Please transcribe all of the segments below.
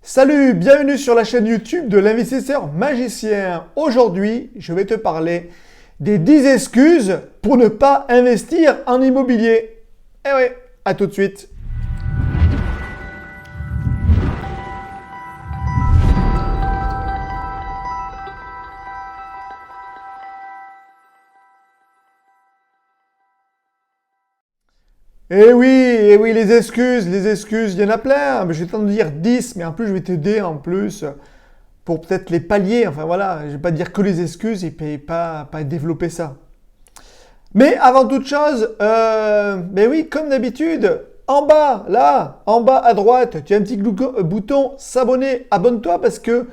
Salut, bienvenue sur la chaîne YouTube de l'investisseur magicien. Aujourd'hui, je vais te parler des 10 excuses pour ne pas investir en immobilier. Eh oui, à tout de suite. Eh oui, les excuses, il y en a plein. Je vais t'en dire 10, mais en plus, je vais t'aider en plus pour peut-être les pallier. Enfin voilà, je vais pas dire que les excuses et puis pas développer ça. Mais avant toute chose, ben oui, comme d'habitude, en bas, là, en bas à droite, tu as un petit bouton s'abonner, abonne-toi parce que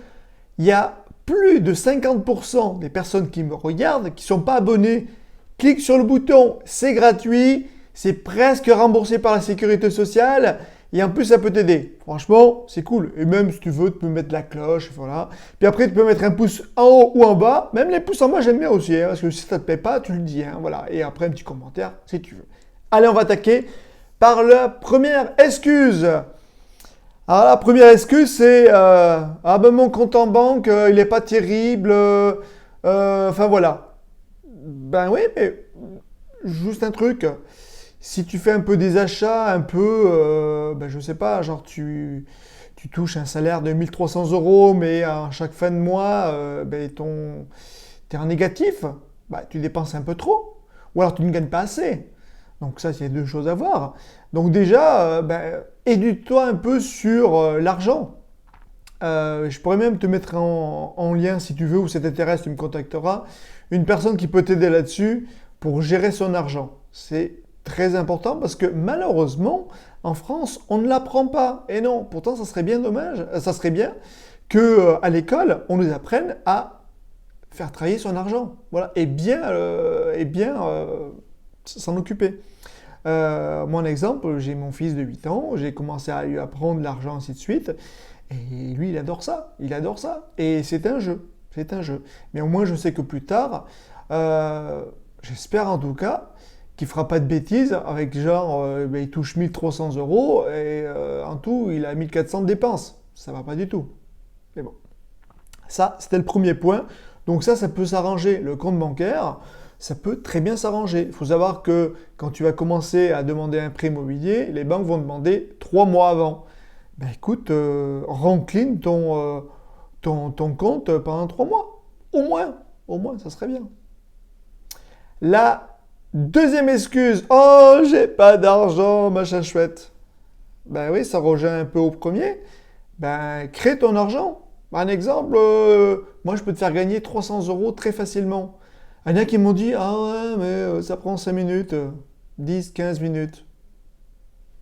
il y a plus de 50% des personnes qui me regardent qui ne sont pas abonnées. Clique sur le bouton, c'est gratuit, c'est presque remboursé par la sécurité sociale et en plus ça peut t'aider. Franchement, c'est cool. Et même si tu veux, tu peux mettre la cloche, voilà. Puis après, tu peux mettre un pouce en haut ou en bas. Même les pouces en bas, j'aime bien aussi, hein, parce que si ça ne te plaît pas, tu le dis, hein, voilà. Et après, un petit commentaire si tu veux. Allez, on va attaquer par la première excuse. Alors la première excuse c'est ah ben mon compte en banque il n'est pas terrible, enfin voilà. Ben oui, mais juste un truc. Si tu fais un peu des achats, un peu, ben je sais pas, genre tu touches un salaire de 1300 euros, mais à chaque fin de mois, ben t'es en négatif, bah, tu dépenses un peu trop. Ou alors tu ne gagnes pas assez. Donc ça, c'est deux choses à voir. Donc déjà, ben, éduque-toi un peu sur l'argent. Je pourrais même te mettre en lien, si tu veux, ou ça t'intéresse, tu me contacteras, une personne qui peut t'aider là-dessus pour gérer son argent. C'est très important parce que malheureusement, en France, on ne l'apprend pas. Et non, pourtant, ça serait bien dommage, ça serait bien que à l'école, on nous apprenne à faire travailler son argent. Voilà, et bien s'en occuper. Mon exemple, j'ai mon fils de 8 ans, j'ai commencé à lui apprendre l'argent, ainsi de suite. Et lui, il adore ça, il adore ça. Et c'est un jeu, c'est un jeu. Mais au moins, je sais que plus tard, j'espère en tout cas, qu'il fera pas de bêtises avec genre, ben, il touche 1300 euros et en tout, il a 1400 de dépenses. Ça va pas du tout. Mais bon, ça, c'était le premier point. Donc ça peut s'arranger. Le compte bancaire, ça peut très bien s'arranger. Il faut savoir que quand tu vas commencer à demander un prêt immobilier, les banques vont demander 3 mois avant. Ben écoute, rencline ton compte pendant 3 mois. Au moins, ça serait bien. La deuxième excuse, oh, j'ai pas d'argent, machin chouette. Ben oui, ça rejoint un peu au premier. Ben, crée ton argent. Un exemple, moi je peux te faire gagner 300 euros très facilement. Il y en a qui m'ont dit, ah ouais, mais ça prend 5 minutes, 10, 15 minutes.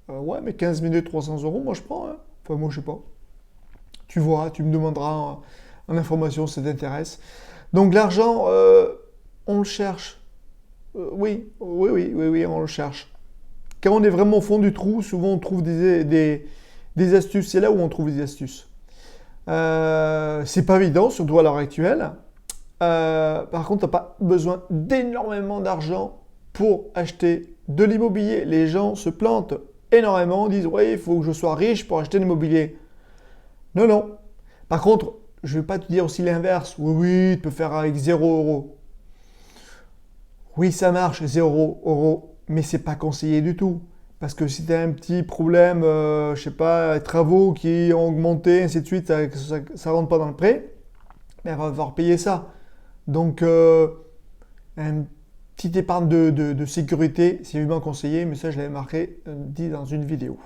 Ouais, mais 15 minutes, 300 euros, moi je prends, hein. Enfin, moi je sais pas. Tu vois, tu me demanderas en information si ça t'intéresse. Donc l'argent, on le cherche. Oui, on le cherche. Quand on est vraiment au fond du trou, souvent on trouve des astuces. C'est là où on trouve des astuces. C'est pas évident, surtout à l'heure actuelle. Par contre, tu n'as pas besoin d'énormément d'argent pour acheter de l'immobilier. Les gens se plantent énormément, disent oui, il faut que je sois riche pour acheter de l'immobilier. Non, non. Par contre, je ne vais pas te dire aussi l'inverse. Oui, tu peux faire avec 0 euros. Oui, ça marche, 0 euros, mais c'est pas conseillé du tout. Parce que si tu as un petit problème, je sais pas, travaux qui ont augmenté, ainsi de suite, ça rentre pas dans le prêt, ben, on va devoir payer ça. Donc, un petit épargne de sécurité, c'est vivement conseillé, mais ça, je l'avais marqué, dit dans une vidéo.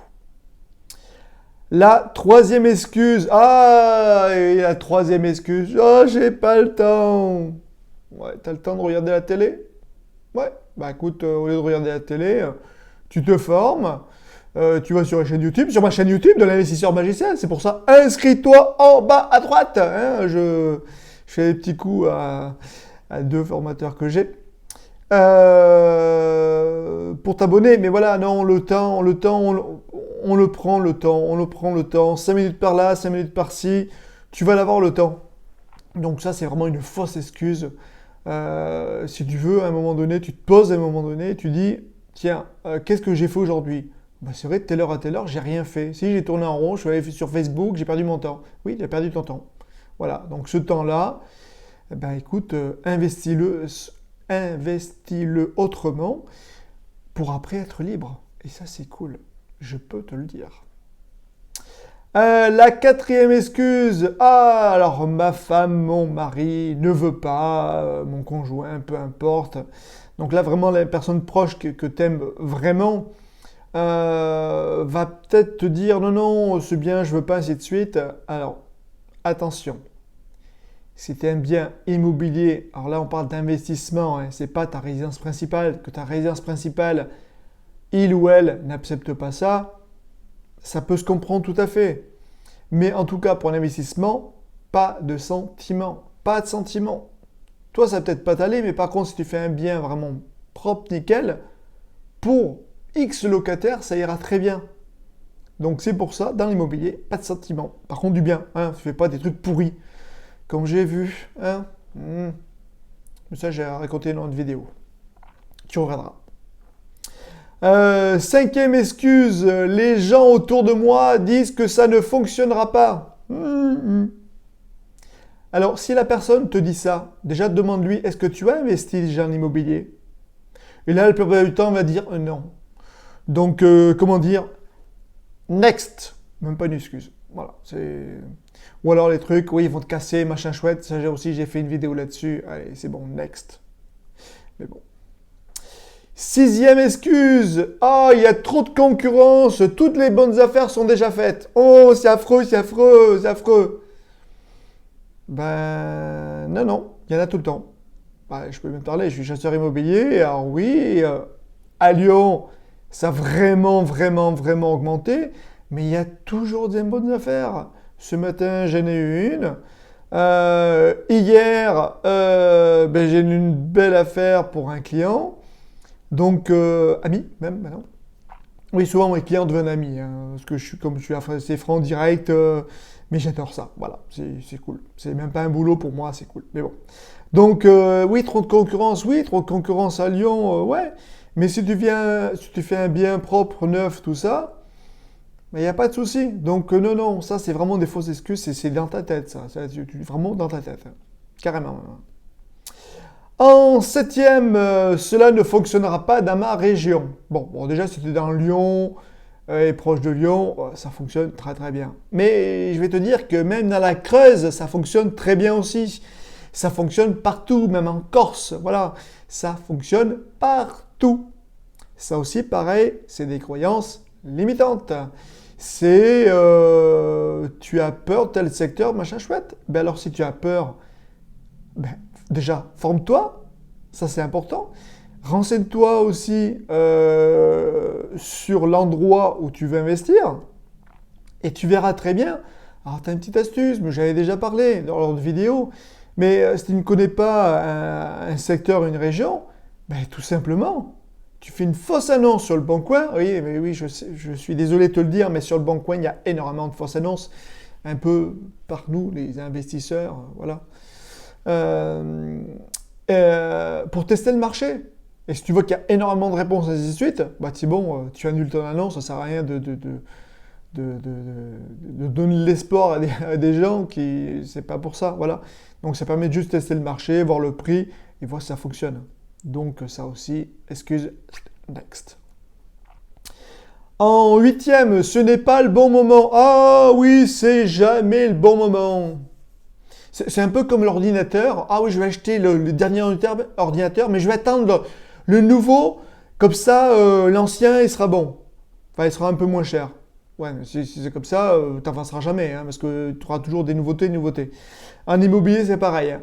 La troisième excuse, et la troisième excuse, oh, j'ai pas le temps. Ouais, t'as le temps de regarder la télé? Ouais, bah écoute, au lieu de regarder la télé, tu te formes, tu vas sur la chaîne YouTube, sur ma chaîne YouTube de l'investisseur magicien, c'est pour ça, inscris-toi en bas à droite, hein, je fais des petits coups à deux formateurs que j'ai. Pour t'abonner, mais voilà, non, on le prend le temps, 5 minutes par là, 5 minutes par-ci, tu vas l'avoir le temps. Donc ça, c'est vraiment une fausse excuse. Si tu veux, à un moment donné, tu te poses à un moment donné, tu dis, tiens, qu'est-ce que j'ai fait aujourd'hui? Bah, c'est vrai, de telle heure à telle heure, j'ai rien fait. Si j'ai tourné en rond, je suis allé sur Facebook, j'ai perdu mon temps. Oui, j'ai perdu ton temps. Voilà, donc ce temps-là, eh ben, écoute, investis-le autrement pour après être libre. Et ça, c'est cool. Je peux te le dire. La quatrième excuse, ah, alors ma femme, mon mari ne veut pas, mon conjoint, peu importe. Donc là, vraiment, la personne proche que tu aimes vraiment va peut-être te dire non, non, c'est bien, je veux pas, ainsi de suite. Alors, attention, si tu es un bien immobilier, alors là, on parle d'investissement, hein, c'est pas ta résidence principale, que ta résidence principale, il ou elle n'accepte pas ça peut se comprendre tout à fait. Mais en tout cas, pour l'investissement, pas de sentiment. Pas de sentiment. Toi, ça va peut-être pas t'aller, mais par contre, si tu fais un bien vraiment propre, nickel, pour X locataires, ça ira très bien. Donc c'est pour ça, dans l'immobilier, pas de sentiment. Par contre, du bien. Hein, tu fais pas des trucs pourris. Comme j'ai vu. Hein. Mais ça, j'ai raconté dans une vidéo. Tu regarderas. Cinquième excuse, les gens autour de moi disent que ça ne fonctionnera pas. Alors, si la personne te dit ça, déjà demande-lui, est-ce que tu as investi déjà en immobilier? Et là, la plupart du temps, on va dire non. Donc, comment dire? Next. Même pas une excuse. Voilà. Ou alors les trucs, oui, ils vont te casser, machin chouette. Ça, j'ai fait une vidéo là-dessus. Allez, c'est bon, next. Mais bon. Sixième excuse, ah, il y a trop de concurrence, toutes les bonnes affaires sont déjà faites. Oh, c'est affreux, c'est affreux, c'est affreux. Ben, non, non, il y en a tout le temps. Ben, je peux même parler, je suis chasseur immobilier, alors oui, à Lyon, ça a vraiment, vraiment, vraiment augmenté, mais il y a toujours des bonnes affaires. Ce matin, j'en ai eu une. Hier, ben, j'ai eu une belle affaire pour un client. Donc, ami, même maintenant. Oui, souvent mes clients deviennent amis, hein, parce que comme je suis assez franc, direct, mais j'adore ça. Voilà, c'est cool. C'est même pas un boulot pour moi, c'est cool. Mais bon. Donc, oui, trop de concurrence à Lyon, ouais. Mais si tu fais un bien propre, neuf, tout ça, il n'y a pas de souci. Donc, non, non, ça, c'est vraiment des fausses excuses, c'est dans ta tête, ça. Vraiment dans ta tête, hein. Carrément. En septième, cela ne fonctionnera pas dans ma région. Bon, déjà, si tu es dans Lyon et proche de Lyon, ça fonctionne très très bien. Mais je vais te dire que même dans la Creuse, ça fonctionne très bien aussi. Ça fonctionne partout, même en Corse. Voilà, ça fonctionne partout. Ça aussi, pareil, c'est des croyances limitantes. C'est tu as peur de tel secteur, machin chouette. Ben alors, si tu as peur, ben, déjà, forme-toi, ça c'est important. Renseigne-toi aussi sur l'endroit où tu veux investir et tu verras très bien. Alors, tu as une petite astuce, mais j'avais déjà parlé dans l'autre vidéo. Mais si tu ne connais pas un secteur, une région, ben, tout simplement, tu fais une fausse annonce sur le Bon Coin. Oui, mais oui, je suis désolé de te le dire, mais sur le Bon Coin, il y a énormément de fausses annonces, un peu par nous, les investisseurs, voilà. Pour tester le marché. Et si tu vois qu'il y a énormément de réponses et ainsi de suite, bah c'est bon, tu annules ton annonce, ça ne sert à rien de donner l'espoir à des gens qui, c'est pas pour ça, voilà. Donc ça permet de juste tester le marché, voir le prix et voir si ça fonctionne. Donc ça aussi, excuse, next. En huitième, ce n'est pas le bon moment. Ah oui, c'est jamais le bon moment. C'est un peu comme l'ordinateur. Ah oui, je vais acheter le dernier ordinateur, mais je vais attendre le nouveau, comme ça l'ancien il sera bon. Enfin, il sera un peu moins cher. Ouais, mais si c'est comme ça, tu n'avanceras jamais, hein, parce que tu auras toujours des nouveautés. En immobilier, c'est pareil, hein.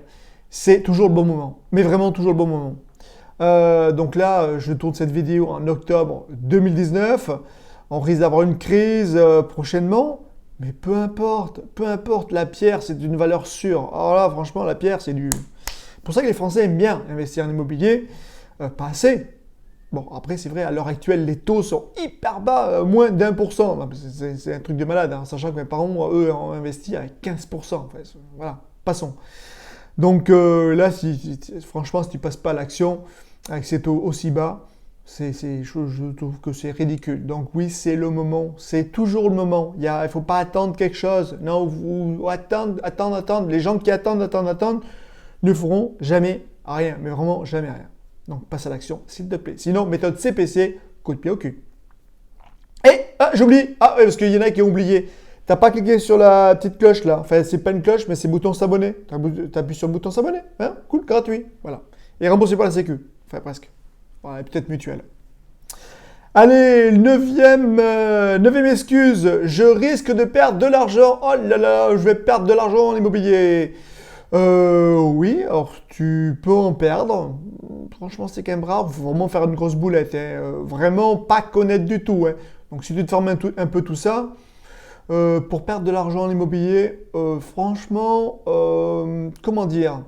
C'est toujours le bon moment, mais vraiment toujours le bon moment. Donc là, je tourne cette vidéo en octobre 2019. On risque d'avoir une crise prochainement. Mais peu importe, la pierre, c'est une valeur sûre. Alors là, franchement, la pierre, c'est du... C'est pour ça que les Français aiment bien investir en immobilier, pas assez. Bon, après, c'est vrai, à l'heure actuelle, les taux sont hyper bas, moins d'1%. C'est un truc de malade, hein, sachant que mes parents, eux, ont investi à 15%. En fait. Voilà, passons. Donc là, franchement, si tu ne passes pas à l'action avec ces taux aussi bas, Je trouve que c'est ridicule. Donc oui, c'est le moment. C'est toujours le moment. Il ne faut pas attendre quelque chose. Non, vous attendre. Les gens qui attendent, ne feront jamais rien. Mais vraiment jamais rien. Donc passe à l'action, s'il te plaît. Sinon, méthode CPC, coup de pied au cul. Et, j'oublie. Ah, ouais, parce qu'il y en a qui ont oublié. T'as pas cliqué sur la petite cloche là. Enfin, c'est pas une cloche, mais c'est bouton s'abonner. T'appuies sur le bouton s'abonner. Hein, cool, gratuit. Voilà. Et remboursé par la Sécu. Enfin, presque. Voilà, peut-être mutuelle. Allez, neuvième excuse. Je risque de perdre de l'argent. Oh là là, je vais perdre de l'argent en immobilier. Oui, alors tu peux en perdre. Franchement, c'est quand même rare. Il faut vraiment faire une grosse boulette. Vraiment pas connaître du tout. Hein. Donc, si tu te formes un peu tout ça, pour perdre de l'argent en immobilier, franchement, comment dire?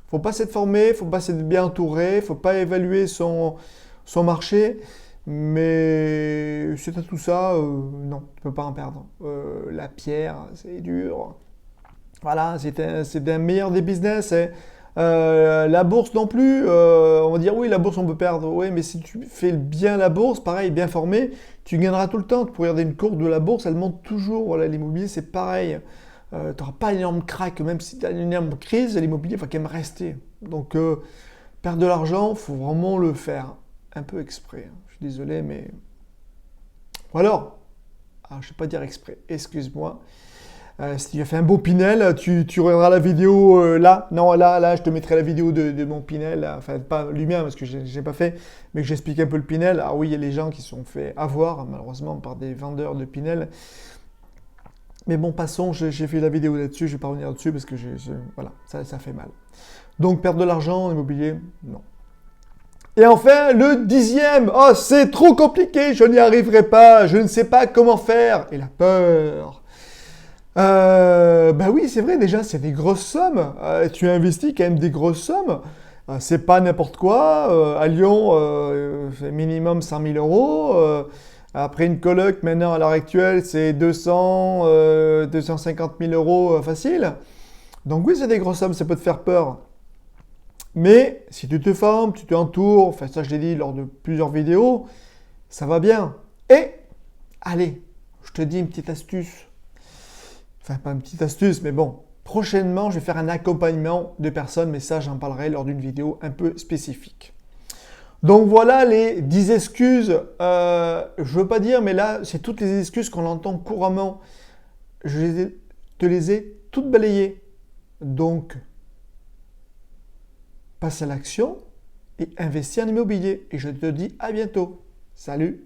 Faut pas s'être formé, faut pas s'être bien entouré, faut pas évaluer son marché. Mais si tu as tout ça, non, tu peux pas en perdre. La pierre, c'est dur. Voilà, c'est un meilleur des business. Hein. La bourse non plus, on va dire oui, la bourse on peut perdre. Oui, mais si tu fais bien la bourse, pareil, bien formé, tu gagneras tout le temps. Tu peux regarder une courbe de la bourse, elle monte toujours. Voilà, l'immobilier c'est pareil. Tu n'auras pas un énorme crack, même si tu as une énorme crise, l'immobilier va quand même rester. Donc, perdre de l'argent, il faut vraiment le faire un peu exprès. Je suis désolé, mais. Ou alors, je ne vais pas dire exprès, excuse-moi. Si tu as fait un beau Pinel, tu regarderas la vidéo là. Non, là, je te mettrai la vidéo de mon Pinel. Là. Enfin, pas lui mien parce que je n'ai pas fait, mais que j'explique un peu le Pinel. Ah oui, il y a les gens qui se sont fait avoir, malheureusement, par des vendeurs de Pinel. Mais bon, passons, j'ai fait la vidéo là-dessus, je ne vais pas revenir dessus parce que voilà, ça fait mal. Donc, perdre de l'argent en immobilier, non. Et enfin, le 10e, oh, c'est trop compliqué, je n'y arriverai pas, je ne sais pas comment faire. Et la peur. Ben oui, c'est vrai, déjà, c'est des grosses sommes. Tu investis quand même des grosses sommes. C'est pas n'importe quoi. À Lyon, c'est minimum 100 000 euros. Après une coloc, maintenant, à l'heure actuelle, c'est 250 000 euros facile. Donc oui, c'est des grosses sommes, ça peut te faire peur. Mais si tu te formes, tu t'entoures, enfin ça je l'ai dit lors de plusieurs vidéos, ça va bien. Et, allez, je te dis une petite astuce. Enfin, pas une petite astuce, mais bon. Prochainement, je vais faire un accompagnement de personnes, mais ça, j'en parlerai lors d'une vidéo un peu spécifique. Donc voilà les 10 excuses. Je ne veux pas dire, mais là, c'est toutes les excuses qu'on entend couramment. Te les ai toutes balayées. Donc, passe à l'action et investis en immobilier. Et je te dis à bientôt. Salut!